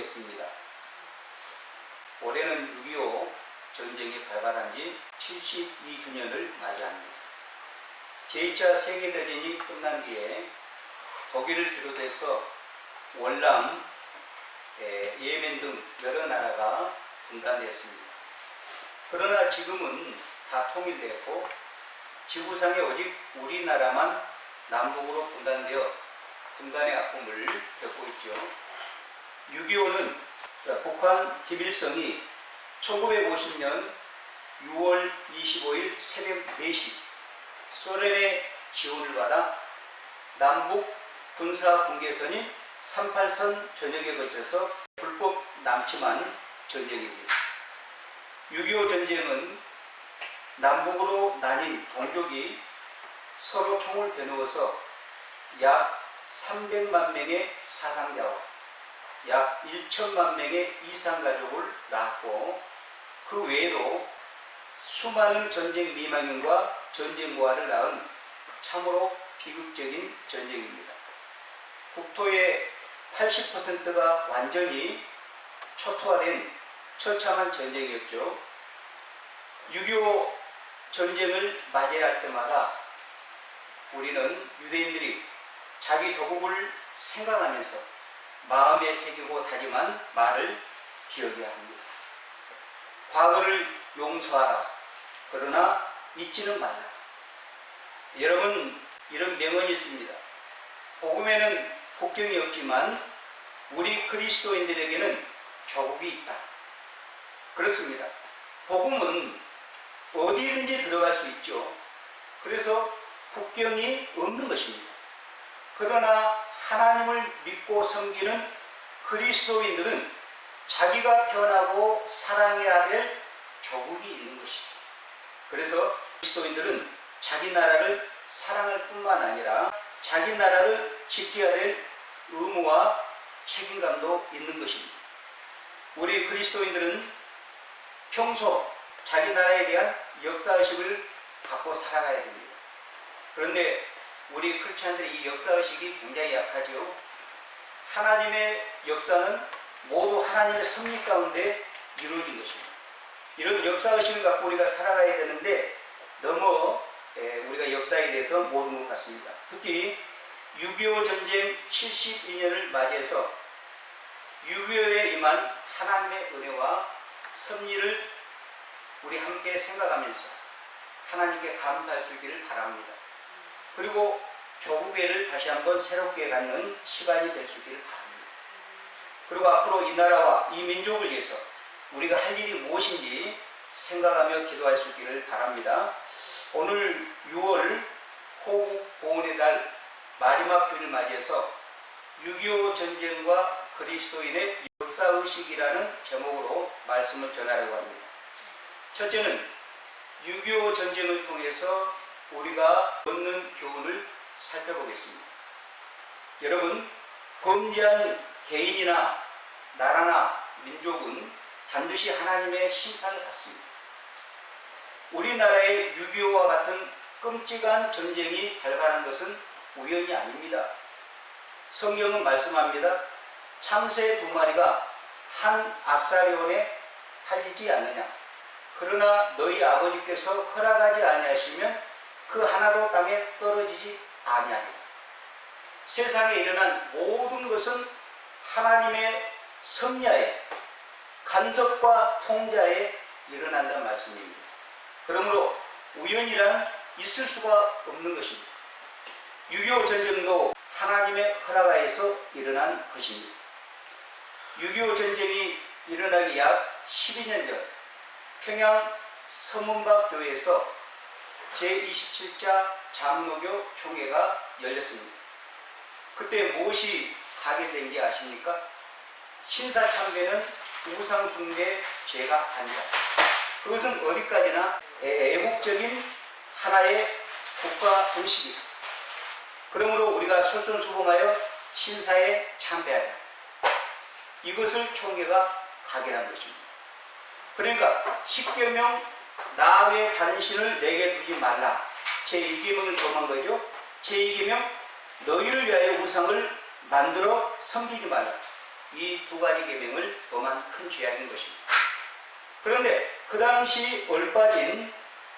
되었습니다. 올해는 6.25 전쟁이 발발한 지 72주년을 맞이합니다. 제2차 세계대전이 끝난 뒤에 독일을 비롯해서 월남, 예멘 등 여러 나라가 분단되었습니다. 그러나 지금은 다 통일되었고 지구상에 오직 우리나라만 남북으로 분단되어 분단의 아픔을 겪고 있죠. 6.25는 북한 김일성이 1950년 6월 25일 새벽 4시 소련의 지원을 받아 남북 군사 분계선인 38선 전역에 걸쳐서 불법 남침한 전쟁입니다. 6.25 전쟁은 남북으로 나뉜 동족이 서로 총을 겨누어서 약 300만 명의 사상자와 약 1천만 명의 이산가족을 낳았고 그 외에도 수많은 전쟁 미망인과 전쟁 고아를 낳은 참으로 비극적인 전쟁입니다. 국토의 80%가 완전히 초토화된 처참한 전쟁이었죠. 6.25 전쟁을 맞이할 때마다 우리는 유대인들이 자기 조국을 생각하면서 마음에 새기고 다짐한 말을 기억해야 합니다. 과거를 용서하라. 그러나 잊지는 말라. 여러분, 이런 명언이 있습니다. 복음에는 국경이 없지만 우리 그리스도인들에게는 조국이 있다. 그렇습니다. 복음은 어디든지 들어갈 수 있죠. 그래서 국경이 없는 것입니다. 그러나 하나님을 믿고 섬기는 그리스도인들은 자기가 태어나고 사랑해야 될 조국이 있는 것이죠. 그래서 그리스도인들은 자기 나라를 사랑할 뿐만 아니라 자기 나라를 지켜야 될 의무와 책임감도 있는 것입니다. 우리 그리스도인들은 평소 자기 나라에 대한 역사의식을 갖고 살아가야 됩니다. 그런데 우리 크리스찬들이 이 역사의식이 굉장히 약하죠. 하나님의 역사는 모두 하나님의 섭리 가운데 이루어진 것입니다. 이런 역사의식을 갖고 우리가 살아가야 되는데 너무 우리가 역사에 대해서 모르는 것 같습니다. 특히 6.25 전쟁 72년을 맞이해서 6.25에 임한 하나님의 은혜와 섭리를 우리 함께 생각하면서 하나님께 감사할 수 있기를 바랍니다. 그리고 조국회를 다시 한번 새롭게 갖는 시간이 될 수 있기를 바랍니다. 그리고 앞으로 이 나라와 이 민족을 위해서 우리가 할 일이 무엇인지 생각하며 기도할 수 있기를 바랍니다. 오늘 6월 호국 보훈의 달 마지막 주일을 맞이해서 6.25 전쟁과 그리스도인의 역사의식이라는 제목으로 말씀을 전하려고 합니다. 첫째는 6.25 전쟁을 통해서 우리가 얻는 교훈을 살펴보겠습니다. 여러분, 범죄한 개인이나 나라나 민족은 반드시 하나님의 심판을 받습니다. 우리나라의 6.25와 같은 끔찍한 전쟁이 발발한 것은 우연이 아닙니다. 성경은 말씀합니다. 참새 2마리가 한 아사리온에 팔리지 않느냐. 그러나 너희 아버지께서 허락하지 아니하시면 그 하나도 땅에 떨어지지 아니하리라. 세상에 일어난 모든 것은 하나님의 섭리하에 간섭과 통제하에 일어난다는 말씀입니다. 그러므로 우연이란 있을 수가 없는 것입니다. 6.25 전쟁도 하나님의 허락하에서 일어난 것입니다. 6.25 전쟁이 일어나기 약 12년 전 평양 서문박 교회에서 제27차 장로교 총회가 열렸습니다. 그때 무엇이 가결된지 아십니까? 신사참배는 우상숭배 죄가 아니다. 그것은 어디까지나 애국적인 하나의 국가의식이다. 그러므로 우리가 솔선수범하여 신사에 참배하라. 이것을 총회가 가결한 것입니다. 그러니까 10계명 나 외에 다른 신을 내게 두지 말라. 제1계명을 범한 거죠. 제2계명 너희를 위하여 우상을 만들어 섬기지 말라. 이 두 가지 계명을 범한 큰 죄악인 것입니다. 그런데 그 당시 얼빠진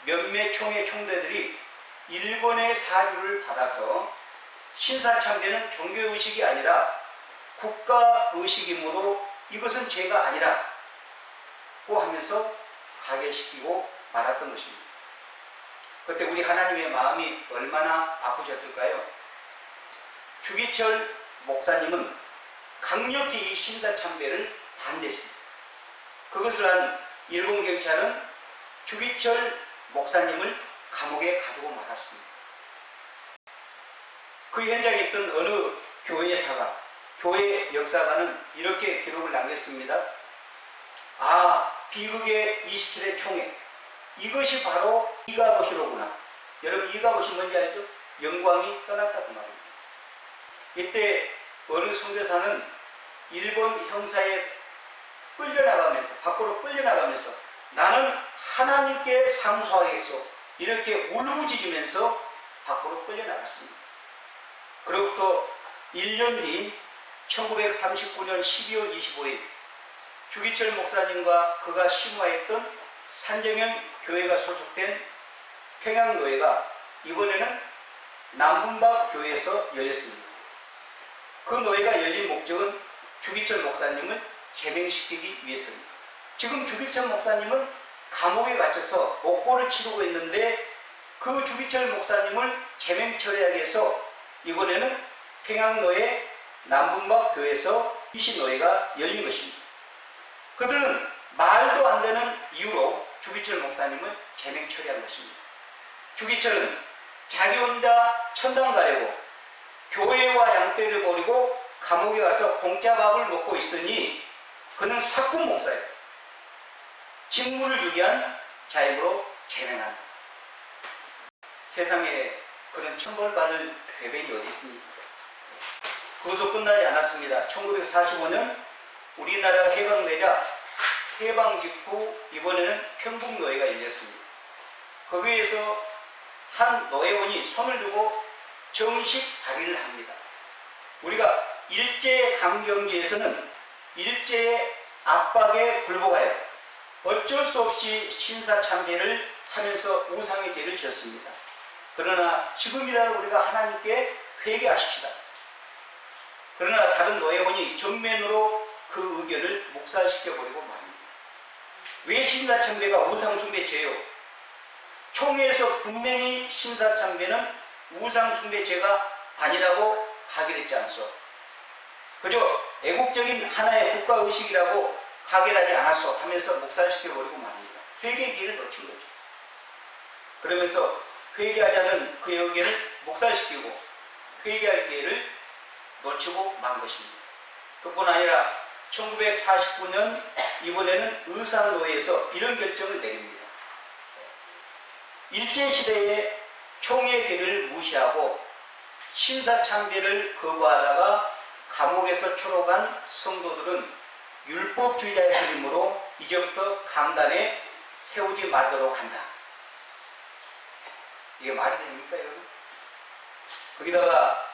몇몇 총회 총대들이 일본의 사주를 받아서 신사참배는 종교의식이 아니라 국가의식이므로 이것은 죄가 아니라고 하면서 가결시키고 말았던 것입니다. 그때 우리 하나님의 마음이 얼마나 아프셨을까요? 주기철 목사님은 강력히 이 신사참배를 반대했습니다. 그것을 한 일본 경찰은 주기철 목사님을 감옥에 가두고 말았습니다. 그 현장에 있던 어느 교회사가, 교회 역사가는 이렇게 기록을 남겼습니다. 비극의 27회 총회, 이것이 바로 이가보시로구나. 여러분, 이가보시 뭔지 알죠? 영광이 떠났다 그 말입니다. 이때 어느 선교사는 일본 형사에 밖으로 끌려나가면서 나는 하나님께 상소하겠소, 이렇게 울부짖으면서 밖으로 끌려나갔습니다. 그로부터 1년 뒤인 1939년 12월 25일 주기철 목사님과 그가 심화했던 산정현 교회가 소속된 평양노회가 이번에는 남분박 교회에서 열렸습니다. 그 노회가 열린 목적은 주기철 목사님을 제명시키기 위해서입니다. 지금 주기철 목사님은 감옥에 갇혀서 옥고를 치르고 있는데 그 주기철 목사님을 제명 처리하기 위해서 이번에는 평양노회 남분박 교회에서 이시노회가 열린 것입니다. 그들은 말도 안 되는 이유로 주기철 목사님을 제명 처리한 것입니다. 주기철은 자기 혼자 천당 가려고 교회와 양떼를 버리고 감옥에 가서 공짜 밥을 먹고 있으니 그는 사꾼 목사예요. 직무를 유기한 자임으로 제명한다. 세상에 그런 천벌받을 배변이 어디 있습니까? 그것도 끝나지 않았습니다. 1945년 우리나라가 해방되자 해방 직후 이번에는 평북노회가 열렸습니다. 거기에서 한 노회원이 손을 두고 정식 발의를 합니다. 우리가 일제강점기에서는 일제의 압박에 굴복하여 어쩔 수 없이 신사참배를 하면서 우상의 죄를 지었습니다. 그러나 지금이라도 우리가 하나님께 회개하십시다. 그러나 다른 노회원이 정면으로 그 의견을 묵살시켜버리고 말입니다. 왜 신사참배가 우상숭배 죄요? 총회에서 분명히 신사참배는 우상숭배 죄가 아니라고 가결했지 않소. 그저 애국적인 하나의 국가의식이라고 가결하지 않았소 하면서 묵살시켜버리고 말입니다. 회개 기회를 놓친 거죠. 그러면서 회개하자는 그 의견을 묵살시키고 회개할 기회를 놓치고 만 것입니다. 그뿐 아니라 1949년 이번에는 의상노회에서 이런 결정을 내립니다. 일제시대에 총회계를 무시하고 신사참배를 거부하다가 감옥에서 초록한 성도들은 율법주의자의 그림으로 이제부터 강단에 세우지 말도록 한다. 이게 말이 됩니까, 여러분? 거기다가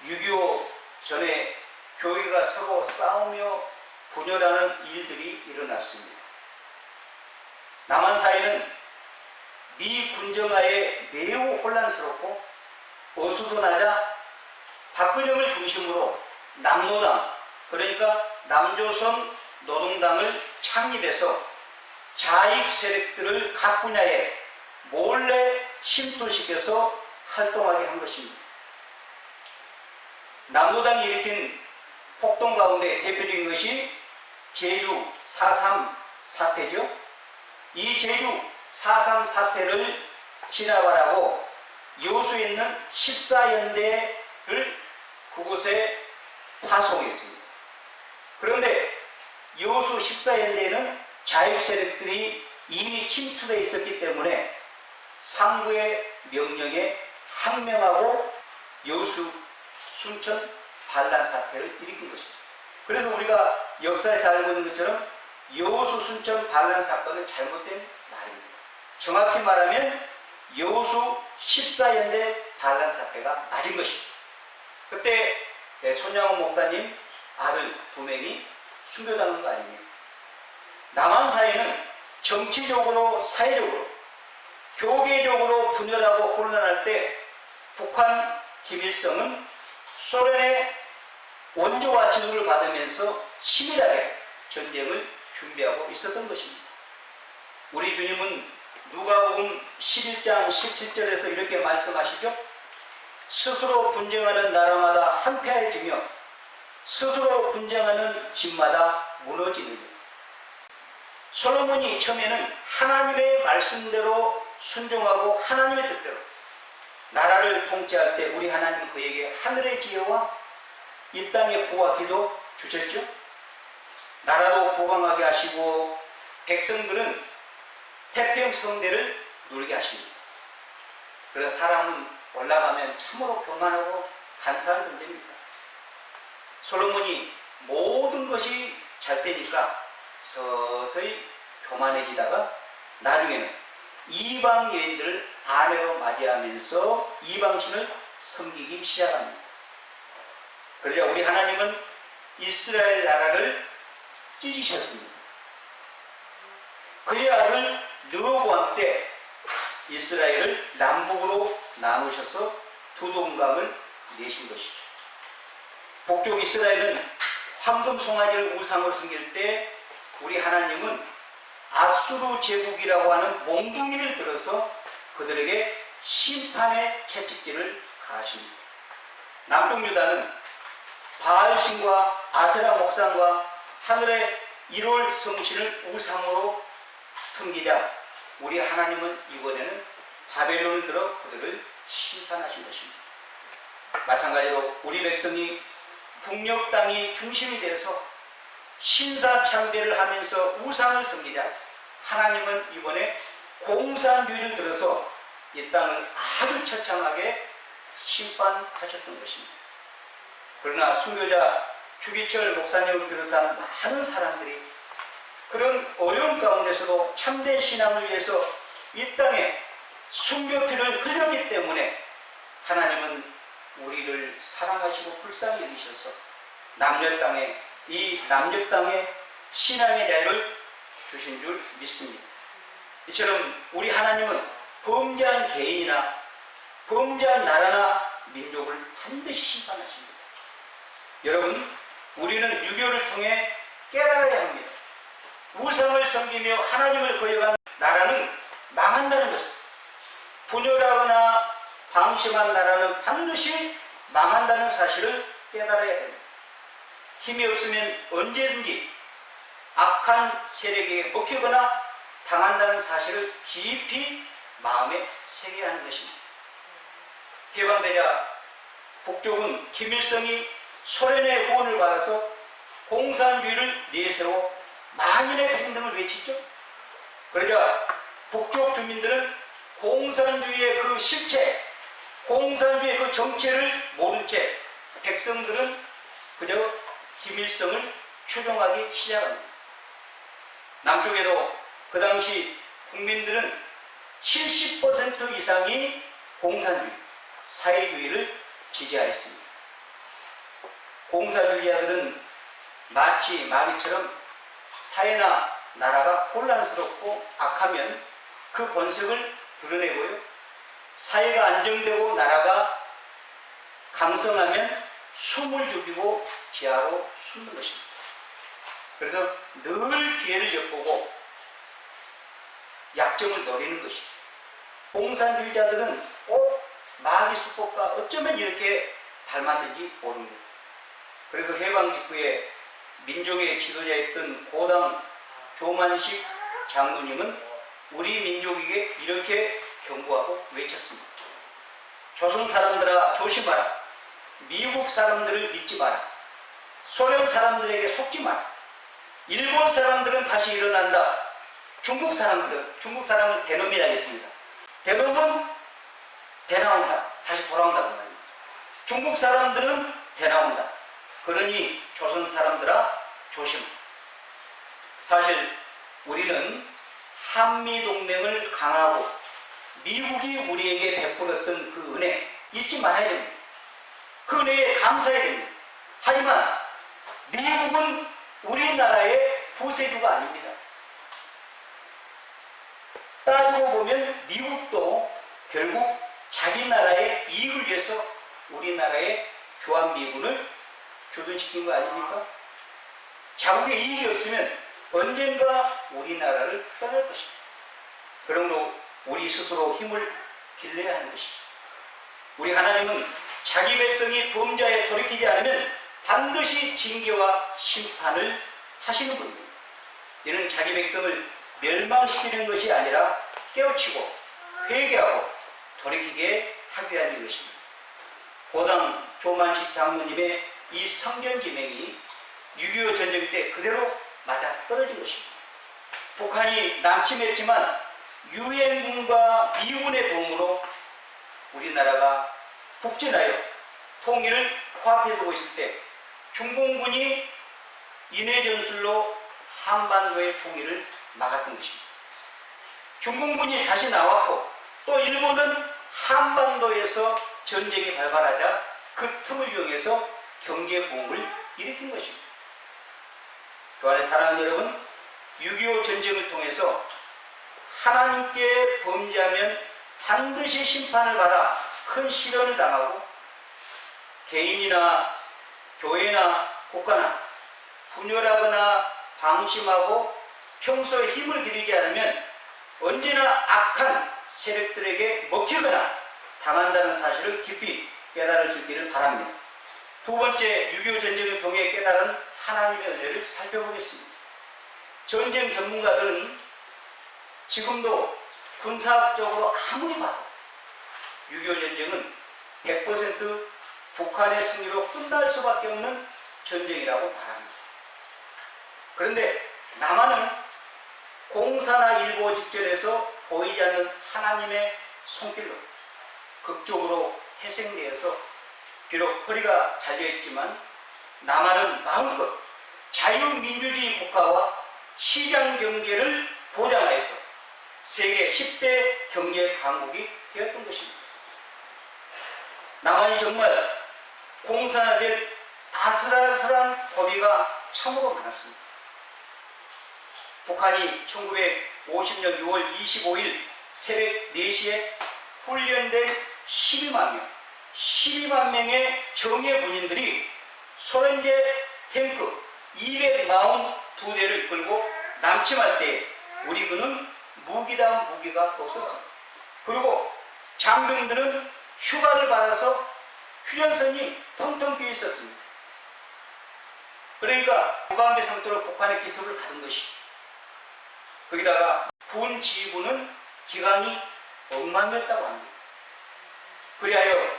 6.25 전에 교회가 서로 싸우며 분열하는 일들이 일어났습니다. 남한 사회는 미 군정하에 매우 혼란스럽고 어수선하자 박근영을 중심으로 남노당, 그러니까 남조선 노동당을 창립해서 자익 세력들을 각 분야에 몰래 침투시켜서 활동하게 한 것입니다. 남노당이 일으킨 폭동 가운데 대표적인 것이 제주 4.3 사태죠. 이 제주 4.3 사태를 진압하라고 여수에 있는 14연대를 그곳에 파송했습니다. 그런데 여수 14연대에는 자익 세력들이 이미 침투되어 있었기 때문에 상부의 명령에 항명하고 여수 순천 반란 사태를 일으킨 것입니다. 그래서 우리가 역사에서 알고 있는 것처럼 여수 순천 반란 사건은 잘못된 말입니다. 정확히 말하면 여수 14연대 반란 사태가 맞은 것입니다. 그때 손양호 목사님 아들 2명, 동맹이 순교당한 거 아닙니까? 남한 사회는 정치적으로, 사회적으로, 교계적으로 분열하고 혼란할 때 북한 김일성은 소련의 원조와 지도를 받으면서 치밀하게 전쟁을 준비하고 있었던 것입니다. 우리 주님은 누가복음 11장 17절에서 이렇게 말씀하시죠. 스스로 분쟁하는 나라마다 한패해지며 스스로 분쟁하는 집마다 무너지느니라. 솔로몬이 처음에는 하나님의 말씀대로 순종하고 하나님의 뜻대로 나라를 통치할 때 우리 하나님은 그에게 하늘의 지혜와 이 땅의 부와 기도 주셨죠. 나라도 부강하게 하시고 백성들은 태평성대를 누리게 하십니다. 그래서 사람은 올라가면 참으로 교만하고 간사한 존재입니다. 솔로몬이 모든 것이 잘 되니까 서서히 교만해지다가 나중에는 이방 여인들을 아내로 맞이하면서 이방신을 섬기기 시작합니다. 그러자 우리 하나님은 이스라엘 나라를 찢으셨습니다. 그의 아들 르호보암 때 이스라엘을 남북으로 나누셔서 두 동강을 내신 것이죠. 북쪽 이스라엘은 황금 송아지를 우상으로 섬길 때 우리 하나님은 아수르 제국이라고 하는 몽둥이를 들어서 그들에게 심판의 채찍질을 가하십니다. 남쪽 유다는 바알신과 아세라 목상과 하늘의 1월 성신을 우상으로 섬기자 우리 하나님은 이번에는 바벨론을 들어 그들을 심판하신 것입니다. 마찬가지로 우리 백성이 북녘 땅이 중심이 되어서 신사참배를 하면서 우상을 섬기자 하나님은 이번에 공산주의를 들어서 이 땅을 아주 처참하게 심판하셨던 것입니다. 그러나 순교자 주기철 목사님을 비롯한 많은 사람들이 그런 어려운 가운데서도 참된 신앙을 위해서 이 땅에 순교피를 흘렸기 때문에 하나님은 우리를 사랑하시고 불쌍히 여기셔서 남녀 땅에 신앙의 자유를 주신 줄 믿습니다. 이처럼 우리 하나님은 범죄한 개인이나 범죄한 나라나 민족을 반드시 심판하십니다. 여러분, 우리는 유교를 통해 깨달아야 합니다. 우상을 섬기며 하나님을 거역한 나라는 망한다는 것을, 분열하거나 방심한 나라는 반드시 망한다는 사실을 깨달아야 됩니다. 힘이 없으면 언제든지 악한 세력에게 먹히거나 당한다는 사실을 깊이 마음에 새겨야 하는 것입니다. 해방되자 북쪽은 김일성이 소련의 후원을 받아서 공산주의를 내세워 만인의 평등을 외치죠. 그러자 북쪽 주민들은 공산주의의 그 실체, 공산주의의 그 정체를 모른 채 백성들은 그저 김일성을 추종하기 시작합니다. 남쪽에도 그 당시 국민들은 70% 이상이 공산주의, 사회주의를 지지하였습니다. 공산주의자들은 마치 마귀처럼 사회나 나라가 혼란스럽고 악하면 그 본색을 드러내고요. 사회가 안정되고 나라가 강성하면 숨을 죽이고 지하로 숨는 것입니다. 그래서 늘 기회를 엿보고 약점을 노리는 것입니다. 공산주의자들은 꼭 마귀 수법과 어쩌면 이렇게 닮았는지 모릅니다. 그래서 해방 직후에 민족의 지도자였던 고당 조만식 장로님은 우리 민족에게 이렇게 경고하고 외쳤습니다. 조선 사람들아 조심하라. 미국 사람들을 믿지 마라. 소련 사람들에게 속지 마라. 일본 사람들은 다시 일어난다. 중국 사람은 대놈이라 했습니다. 대놈은 대나온다. 다시 돌아온다고 말합니다. 중국 사람들은 대나온다. 그러니 조선 사람들아 조심. 사실 우리는 한미동맹을 강하고 미국이 우리에게 베풀었던 그 은혜 잊지 말아야 됩니다. 그 은혜에 감사해야 됩니다. 하지만 미국은 우리나라의 부세주가 아닙니다. 따지고 보면 미국도 결국 자기 나라의 이익을 위해서 우리나라의 주한미군을 주둔시킨 거 아닙니까? 자국의 이익이 없으면 언젠가 우리나라를 떠날 것입니다. 그러므로 우리 스스로 힘을 길러야 하는 것이죠. 우리 하나님은 자기 백성이 범죄에 돌이키지 않으면 반드시 징계와 심판을 하시는 분입니다. 이는 자기 백성을 멸망시키는 것이 아니라 깨우치고 회개하고 돌이키게 하기 위한 것입니다. 고당 조만식 장로님의 이 성견 지명이 6.25 전쟁 때 그대로 맞아떨어진 것입니다. 북한이 남침했지만 유엔군과 미군의 도움으로 우리나라가 북진하여 통일을 코앞에 두고 있을 때 중공군이 인해전술로 한반도의 통일을 막았던 것입니다. 중공군이 다시 나왔고 또 일본은 한반도에서 전쟁이 발발하자 그 틈을 이용해서 경제부흥을 일으킨 것입니다. 교환의 사랑하는 여러분, 6.25 전쟁을 통해서 하나님께 범죄하면 반드시 심판을 받아 큰 시련을 당하고 개인이나 교회나 국가나 분열하거나 방심하고 평소에 힘을 기르지 않으면 언제나 악한 세력들에게 먹히거나 당한다는 사실을 깊이 깨달을 수 있기를 바랍니다. 두 번째, 6.25 전쟁을 통해 깨달은 하나님의 은혜를 살펴보겠습니다. 전쟁 전문가들은 지금도 군사학적으로 아무리 봐도 6.25 전쟁은 100% 북한의 승리로 끝날 수밖에 없는 전쟁이라고 말합니다. 그런데 남한은 공사나 일보 직전에서 보이지 않는 하나님의 손길로 극적으로 회생되어서 비록 허리가 잘려있지만 남한은 마음껏 자유민주주의 국가와 시장 경제를 보장하여서 세계 10대 경제 강국이 되었던 것입니다. 남한이 정말 공산화될 아슬아슬한 고비가 참으로 많았습니다. 북한이 1950년 6월 25일 새벽 4시에 훈련된 12만 명의 정예 군인들이 소련제 탱크 242대를 이끌고 남침할 때 우리 군은 무기다운 무기가 없었습니다. 그리고 장병들은 휴가를 받아서 휴전선이 텅텅 비어 있었습니다. 그러니까 무방비 상태로 북한의 기습을 받은 것이, 거기다가 군 지휘부는 기강이 엉망이었다고 합니다. 그리하여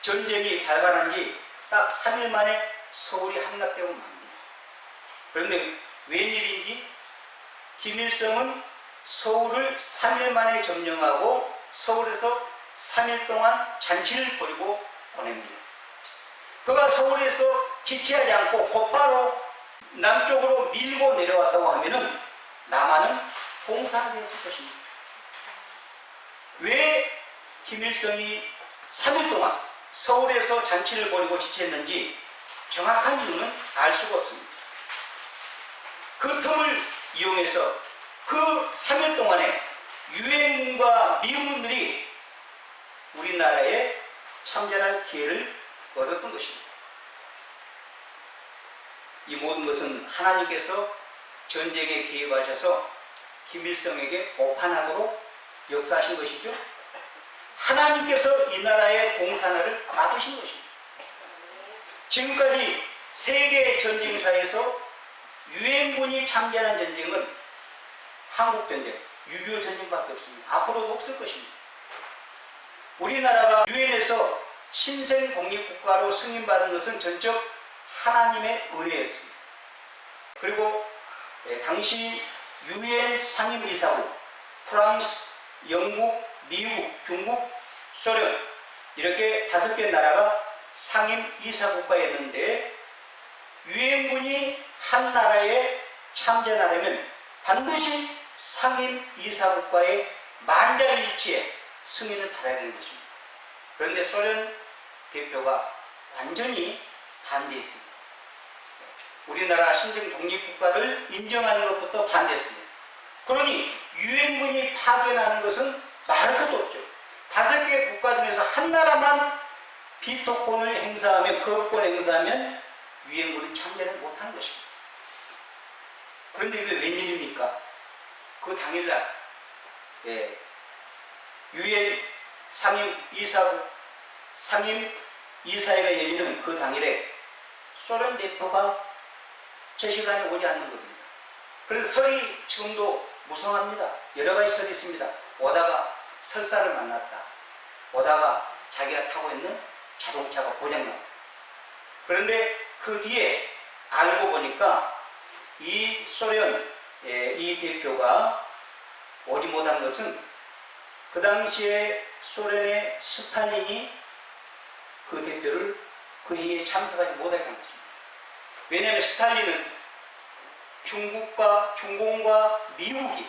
전쟁이 발발한 지 딱 3일 만에 서울이 함락되고 맙니다. 그런데 웬일인지 김일성은 서울을 3일 만에 점령하고 서울에서 3일 동안 잔치를 벌이고 보냅니다. 그가 서울에서 지체하지 않고 곧바로 남쪽으로 밀고 내려왔다고 하면은 남한은 봉사됐을 것입니다. 왜 김일성이 3일 동안 서울에서 잔치를 벌이고 지체했는지 정확한 이유는 알 수가 없습니다. 그 틈을 이용해서 그 3일 동안에 유엔군과 미군들이 우리나라에 참전할 기회를 얻었던 것입니다. 이 모든 것은 하나님께서 전쟁에 개입하셔서 김일성에게 오판하도록 역사하신 것이죠. 하나님께서 이 나라의 공산화를 막으신 것입니다. 지금까지 세계 전쟁사에서 유엔군이 참전한 전쟁은 한국전쟁, 6.25 전쟁밖에 없습니다. 앞으로도 없을 것입니다. 우리나라가 유엔에서 신생 독립국가로 승인받은 것은 전적 하나님의 은혜였습니다. 그리고 당시 유엔 상임이사국, 프랑스, 영국, 미국, 중국, 소련 이렇게 5개 나라가 상임이사국가였는데 유엔군이 한 나라에 참전하려면 반드시 상임이사국가의 만장일치의 승인을 받아야 되는 것입니다. 그런데 소련 대표가 완전히 반대했습니다. 우리나라 신생 독립국가를 인정하는 것부터 반대했습니다. 그러니 유엔군이 파견하는 것은 말할 것도 없죠. 5개 국가 중에서 한 나라만 비토권을 행사하면, 거부권 행사하면 유엔군은 참여를 못하는 것입니다. 그런데 이게 웬일입니까? 그 당일날 유엔 상임 이사회가 열리는 그 당일에 소련 대표가 제 시간에 오지 않는 겁니다. 그래서 설이 지금도 무성합니다. 여러 가지 설이 있습니다. 오다가 설사를 만났다. 오다가 자기가 타고 있는 자동차가 고장났다. 그런데 그 뒤에 알고 보니까 이 소련 이 대표가 오지 못한 것은 그 당시에 소련의 스탈린이 그 대표를 그 회의에 참석하지 못하게 한 것입니다. 왜냐하면 스탈린은 중공과 미국이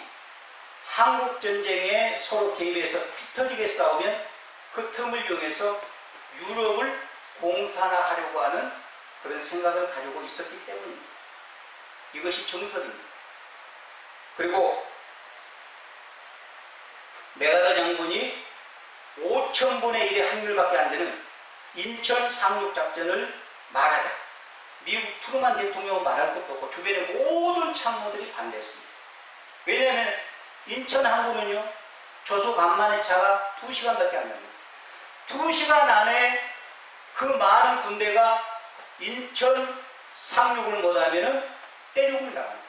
한국전쟁에 서로 개입해서 피터지게 싸우면 그 틈을 이용해서 유럽을 공산화하려고 하는 그런 생각을 가지고 있었기 때문입니다. 이것이 정설입니다. 그리고 메가더 장군이 5,000분의 1의 확률밖에 안 되는 인천 상륙작전을 말하자. 미국 트루만 대통령은 말할 것도 없고 주변의 모든 참모들이 반대했습니다. 왜냐하면 인천 항구는요, 조수 간만의 차가 2시간밖에 안 납니다. 2시간 안에 그 많은 군대가 인천 상륙을 못하면 떼죽을 나갑니다.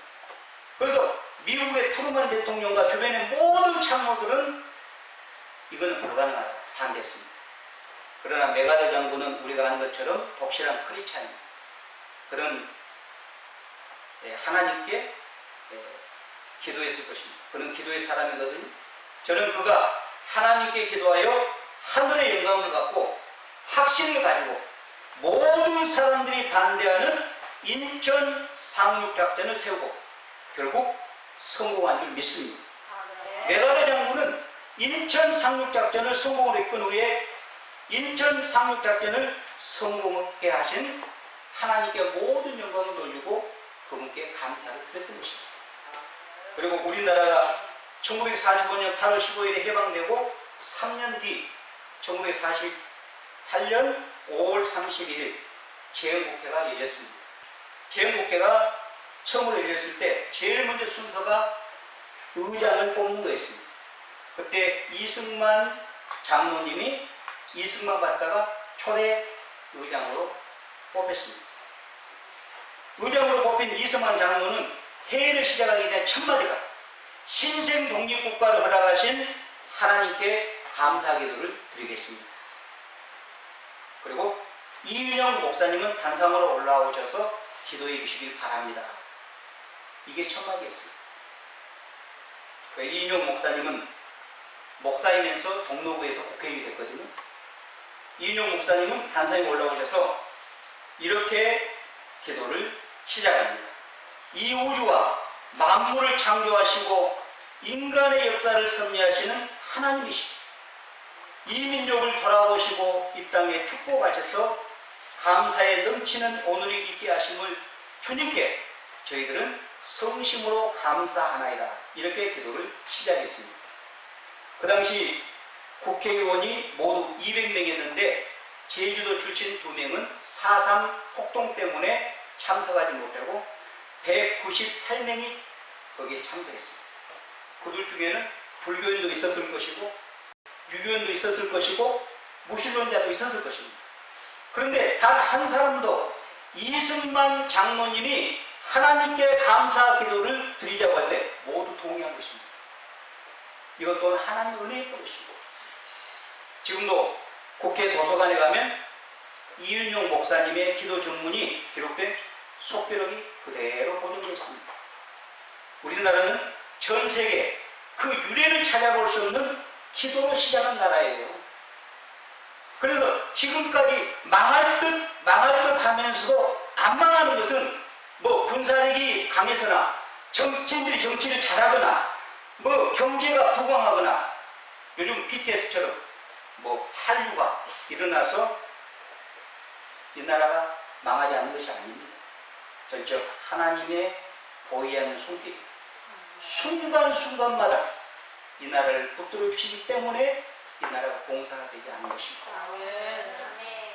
그래서 미국의 트루만 대통령과 주변의 모든 참모들은 이거는 불가능하다, 반대했습니다. 그러나 메가더 장군은 우리가 아는 것처럼 독실한 크리스찬입니다. 그런 하나님께 기도했을 것입니다. 그는 기도의 사람이거든요. 저는 그가 하나님께 기도하여 하늘의 영광을 갖고 확신을 가지고 모든 사람들이 반대하는 인천 상륙작전을 세우고 결국 성공한 줄 믿습니다. 메가더 장군은 인천 상륙작전을 성공을 이끈 후에 인천 상륙작전을 성공하게 하신 하나님께 모든 영광을 돌리고 그분께 감사를 드렸던 것입니다. 그리고 우리나라가 1945년 8월 15일에 해방되고 3년 뒤 1948년 5월 31일 재헌국회가 열렸습니다. 재헌국회가 처음으로 열렸을 때 제일 먼저 순서가 의장을 뽑는 거였습니다. 그때 이승만 장로님이 이승만 박사가 초대 의장으로 뽑혔습니다. 의장으로 뽑힌 이승만 장로는 회의를 시작하기 전에 첫 마디가 신생 독립국가를 허락하신 하나님께 감사 기도를 드리겠습니다. 그리고 이윤영 목사님은 단상으로 올라오셔서 기도해 주시길 바랍니다. 이게 첫 마디였습니다. 이윤영 목사님은 목사이면서 종로구에서 국회의원이 됐거든요. 이윤영 목사님은 단상에 올라오셔서 이렇게 기도를 시작합니다. 이 우주와 만물을 창조하시고 인간의 역사를 섭리하시는 하나님이시고 이 민족을 돌아보시고 이 땅에 축복하셔서 감사에 넘치는 오늘이 있게 하심을 주님께 저희들은 성심으로 감사하나이다. 이렇게 기도를 시작했습니다. 그 당시 국회의원이 모두 200명이었는데 제주도 출신 2명은 4.3 폭동 때문에 참석하지 못하고 198명이 거기에 참석했습니다. 그들 중에는 불교인도 있었을 것이고 유교인도 있었을 것이고 무신론자도 있었을 것입니다. 그런데 단 한 사람도 이승만 장로님이 하나님께 감사 기도를 드리자고 할 때 모두 동의한 것입니다. 이것 또한 하나님의 은혜였던 것이고 지금도 국회 도서관에 가면 이윤용 목사님의 기도 전문이 기록된 속기록이 그대로 보존되어 있습니다. 우리나라는 전 세계 그 유래를 찾아볼 수 없는 기도로 시작한 나라예요. 그래서 지금까지 망할 듯 하면서도 안 망하는 것은 뭐 군사력이 강해서나 정치인들이 정치를 잘하거나 뭐 경제가 부강하거나 요즘 BTS처럼 뭐 한류가 일어나서 이 나라가 망하지 않는 것이 아닙니다. 전적 하나님의 보이하는 손길, 순간순간마다 이 나라를 붙들어 주시기 때문에 이 나라가 공사가 되지 않는 것입니다.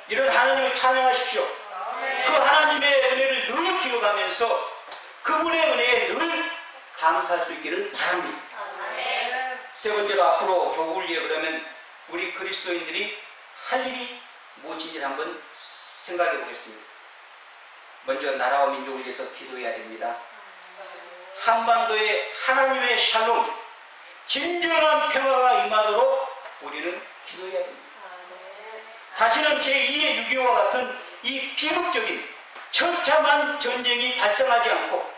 이런 하나님을 찬양하십시오. 그 하나님의 은혜를 늘 기억하면서 그분의 은혜에 늘 감사할 수 있기를 바랍니다. 세 번째로 앞으로 교국을 위해 그러면 우리 그리스도인들이 할 일이 무엇인지 한번 생각해 보겠습니다. 먼저 나라와 민족을 위해서 기도해야 됩니다. 한반도에 하나님의 샬롬, 진정한 평화가 임하도록 우리는 기도해야 됩니다. 다시는 제2의 6.25와 같은 이 비극적인 처참한 전쟁이 발생하지 않고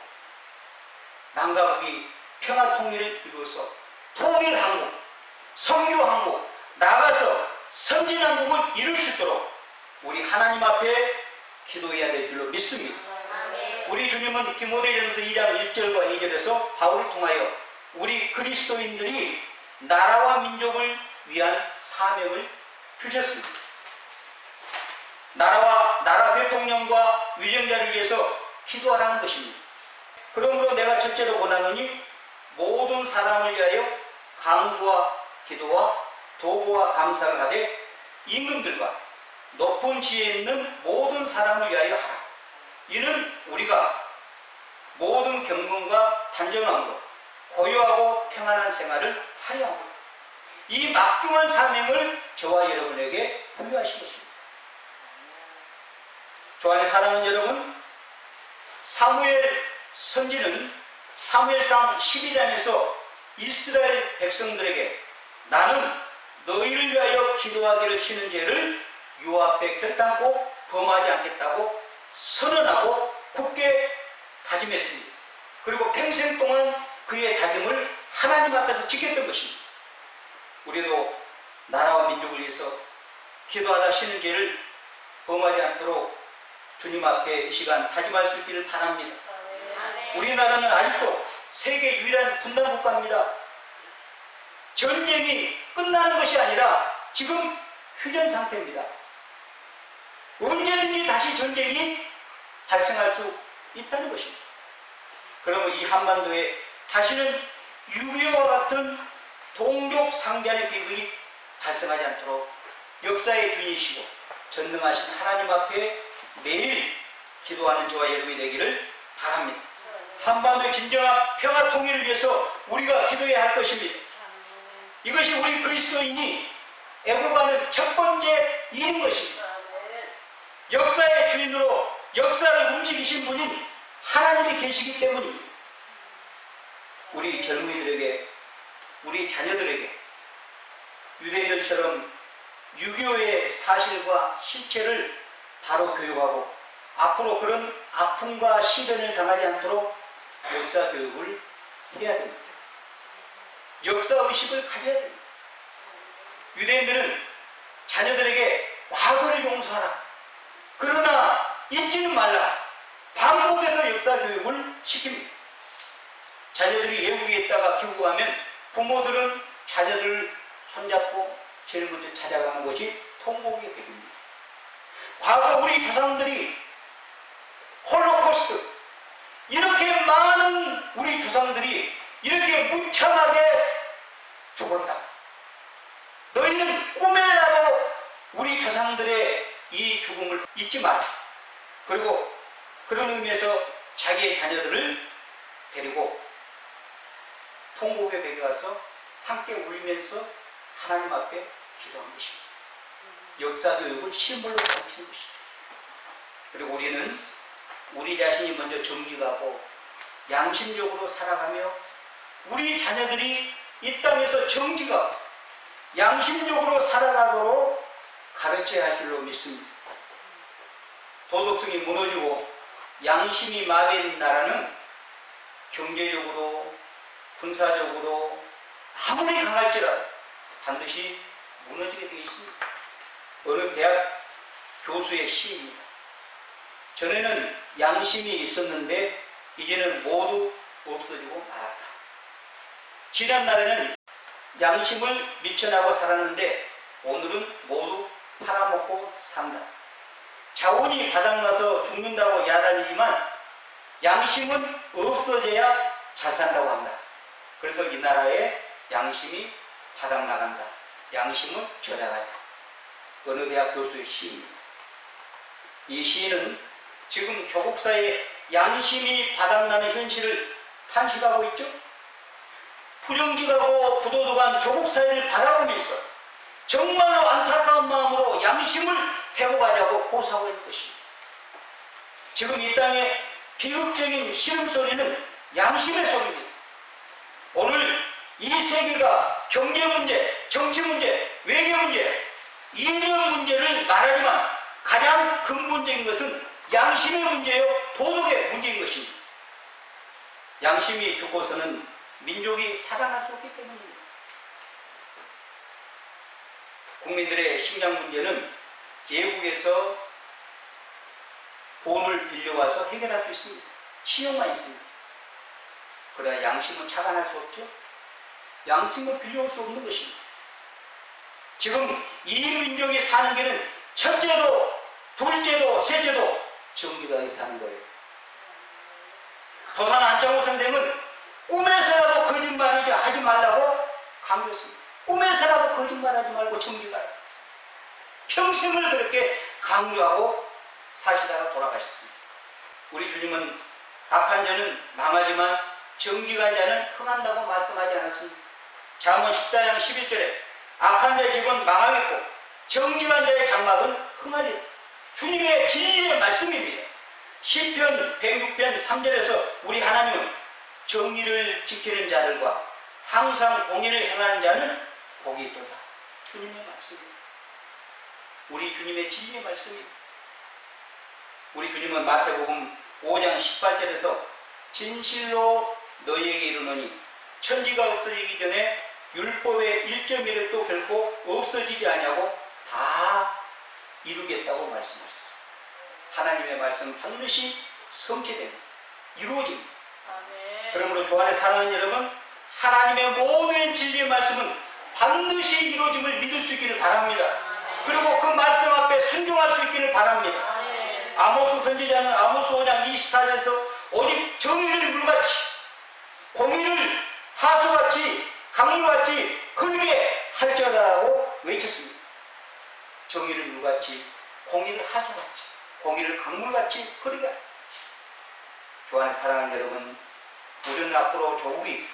남과 북이 평화 통일을 이루어서 통일한국, 성교한국, 나아가서 선진한국을 이룰 수 있도록 우리 하나님 앞에 기도해야 될 줄로 믿습니다. 우리 주님은 디모데전서 2장 1절과 2절에서 바울을 통하여 우리 그리스도인들이 나라와 민족을 위한 사명을 주셨습니다. 나라 대통령과 위정자를 위해서 기도하라는 것입니다. 그러므로 내가 첫째로 권하노니 모든 사람을 위하여 간구와 기도와 도구와 감사를 하되 임금들과 높은 지혜 있는 모든 사람을 위하여 하라. 이는 우리가 모든 경건과 단정함으로 고요하고 평안한 생활을 하려 합니다. 이 막중한 사명을 저와 여러분에게 부여하신 것입니다. 주 안에 사랑하는 여러분, 사무엘 선지는 사무엘상 12장에서 이스라엘 백성들에게 나는 너희를 위하여 기도하기를 쉬는 죄를 유 앞에 결단코 범하지 않겠다고 선언하고 굳게 다짐했습니다. 그리고 평생 동안 그의 다짐을 하나님 앞에서 지켰던 것입니다. 우리도 나라와 민족을 위해서 기도하다 쉬는 죄를 범하지 않도록 주님 앞에 이 시간 다짐할 수 있기를 바랍니다. 우리나라는 아직도 세계 유일한 분단 국가입니다. 전쟁이 끝나는 것이 아니라 지금 휴전 상태입니다. 언제든지 다시 전쟁이 발생할 수 있다는 것입니다. 그러면 이 한반도에 다시는 6.25와 같은 동족 상잔의 비극이 발생하지 않도록 역사의 주인이시고 전능하신 하나님 앞에 매일 기도하는 저와 여러분이 되기를 바랍니다. 한반도의 진정한 평화 통일을 위해서 우리가 기도해야 할 것입니다. 이것이 우리 그리스도인이 애국하는 첫 번째 일인 것입니다. 역사의 주인으로 역사를 움직이신 분인 하나님이 계시기 때문입니다. 우리 젊은이들에게, 우리 자녀들에게 유대인들처럼 6.25의 사실과 실체를 바로 교육하고 앞으로 그런 아픔과 시련을 당하지 않도록 역사 교육을 해야 됩니다. 역사의식을 가져야 됩니다. 유대인들은 자녀들에게 과거를 용서하라. 그러나 잊지는 말라. 반복해서 역사 교육을 시킵니다. 자녀들이 외국에 있다가 귀국하면 부모들은 자녀들을 손잡고 제일 먼저 찾아가는 것이 통곡의 백입니다. 과거 우리 조상들이 홀로코스트, 이렇게 많은 우리 조상들이 이렇게 무참하게 죽었다. 너희는 꿈에라도 우리 조상들의 이 죽음을 잊지 마라. 그리고 그런 의미에서 자기의 자녀들을 데리고 통곡의 벽에 가서 함께 울면서 하나님 앞에 기도한 것입니다. 역사 교육을 실물로 가르치는 것입니다. 그리고 우리는 우리 자신이 먼저 정직하고 양심적으로 살아가며 우리 자녀들이 이 땅에서 정직하고 양심적으로 살아가도록 가르쳐야 할 줄로 믿습니다. 도덕성이 무너지고 양심이 마비된 나라는 경제적으로 군사적으로 아무리 강할지라도 반드시 무너지게 되어 있습니다. 어느 대학 교수의 시입니다. 전에는 양심이 있었는데 이제는 모두 없어지고 말았다. 지난날에는 양심을 미천하고 살았는데 오늘은 모두 팔아먹고 산다. 자원이 바닥나서 죽는다고 야단이지만 양심은 없어져야 잘 산다고 한다. 그래서 이 나라에 양심이 바닥나간다. 양심은 절약하자. 어느 대학 교수의 시입니다. 이 시인은 지금 교국사에 양심이 바닥나는 현실을 탄식하고 있죠. 부정직하고 부도덕한 조국사회를 바라보면서 정말로 안타까운 마음으로 양심을 회복하자고 고사하고 있는 것입니다. 지금 이 땅의 비극적인 신음소리는 양심의 소리입니다. 오늘 이 세계가 경제 문제, 정치 문제, 외교 문제, 이념 문제를 말하지만 가장 근본적인 것은 양심의 문제요, 도덕의 문제인 것입니다. 양심이 죽고서는 민족이 살아날 수 없기 때문입니다. 국민들의 식량 문제는 외국에서 돈을 빌려와서 해결할 수 있습니다. 신용만 있습니다. 그래야 양심은 착안할 수 없죠. 양심은 빌려올 수 없는 것입니다. 지금 이 민족이 사는 길은 첫째도, 둘째도, 셋째도 정직하게 사는 거예요. 도산 안창호 선생은 꿈에서라도 거짓말을 하지 말라고 강조했습니다. 꿈에서라도 거짓말하지 말고 정직하라. 평생을 그렇게 강조하고 사시다가 돌아가셨습니다. 우리 주님은 악한 자는 망하지만 정직한 자는 흥한다고 말씀하지 않았습니다. 잠언 14장 11절에 악한 자의 집은 망하겠고 정직한 자의 장막은 흥하리라. 주님의 진리의 말씀입니다. 시편 106편 3절에서 우리 하나님은 정의를 지키는 자들과 항상 공의를 행하는 자는 복이 있도다. 주님의 말씀입니다. 우리 주님의 진리의 말씀입니다. 우리 주님은 마태복음 5장 18절에서 진실로 너희에게 이르노니 천지가 없어지기 전에 율법의 1.1획도 결코 없어지지 아니하고 다 이루겠다고 말씀하셨습니다. 하나님의 말씀 반드시 성취됩니다. 이루어집니다. 그러므로 주 안에 사랑하는 여러분, 하나님의 모든 진리의 말씀은 반드시 이루어짐을 믿을 수 있기를 바랍니다. 그리고 그 말씀 앞에 순종할 수 있기를 바랍니다. 아모스 선지자는 아모스 5장 24절에서 오직 정의를 물같이, 공의를 하수같이, 강물같이 흐르게 할지어다라고 외쳤습니다. 정의를 물같이, 공의를 하수같이, 공의를 강물같이 흐르게 할지어다. 주 안에 사랑하는 여러분, 우리는 앞으로 조국이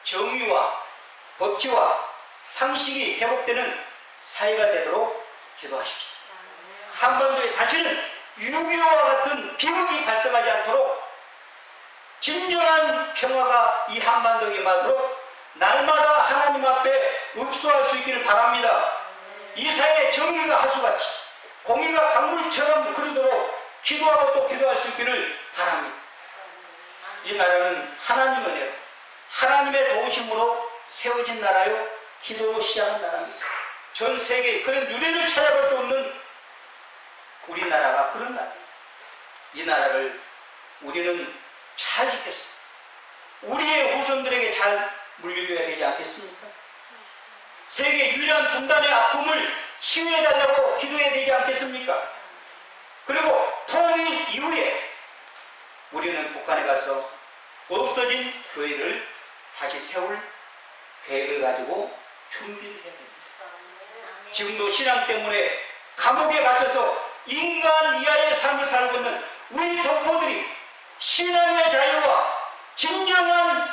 정의와 법치와 상식이 회복되는 사회가 되도록 기도하십시오. 한반도에 다시는 6.25와 같은 비극이 발생하지 않도록 진정한 평화가 이 한반도에 임하도록 날마다 하나님 앞에 읍소할 수 있기를 바랍니다. 이 사회의 정의가 하수같이 공의가 강물처럼 흐르도록 기도하고 또 기도할 수 있기를 바랍니다. 이 나라는 하나님의 은혜로 하나님의 도우심으로 세워진 나라요, 기도로 시작한 나라입니다. 전 세계에 그런 유래를 찾아볼 수 없는 우리나라가 그런 나라입니다. 이 나라를 우리는 잘 지켰습니다. 우리의 후손들에게 잘 물려줘야 되지 않겠습니까? 세계 유일한 분단의 아픔을 치유해달라고 기도해야 되지 않겠습니까? 그리고 통일 이후에 우리는 북한에 가서 없어진 교회를 다시 세울 계획을 가지고 준비를 해야 됩니다. 지금도 신앙 때문에 감옥에 갇혀서 인간 이하의 삶을 살고 있는 우리 동포들이 신앙의 자유와 진정한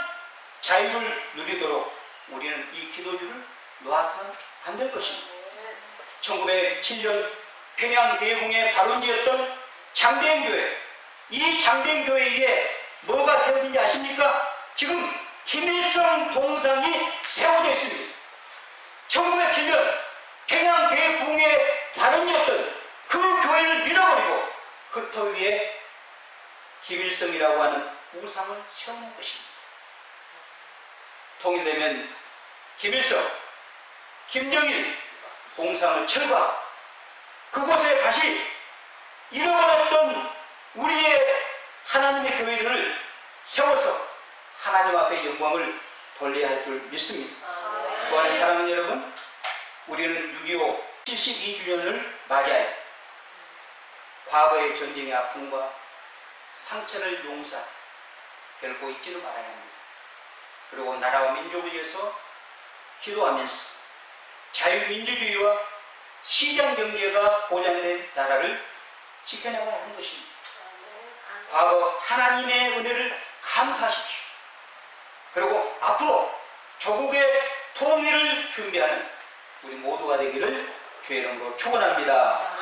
자유를 누리도록 우리는 이 기도주를 놓아서는 안 될 것입니다. 1907년 평양 대붕의 발원지였던 장대행교회, 이 장대행교회에 뭐가 세워진지 아십니까? 지금 김일성 동상이 세워져 있습니다. 1907년 평양 대붕의 발원지였던 그 교회를 밀어버리고 그 터 위에 김일성이라고 하는 우상을 세우는 것입니다. 통일되면 김일성, 김정일 동상을 철거하고 그곳에 다시 잃어버렸던 우리의 하나님의 교회들을 세워서 하나님 앞에 영광을 돌려야 할 줄 믿습니다. 주 안에 사랑하는 여러분, 우리는 6.25 72주년을 맞이하여 과거의 전쟁의 아픔과 상처를 용서하고 결코 잊지는 말아야 합니다. 그리고 나라와 민족을 위해서 기도하면서 자유민주주의와 시장경제가 보장된 나라를 지켜나가야 하는 것입니다. 과거 하나님의 은혜를 감사하십시오. 그리고 앞으로 조국의 통일을 준비하는 우리 모두가 되기를 주의 이름으로 축원합니다.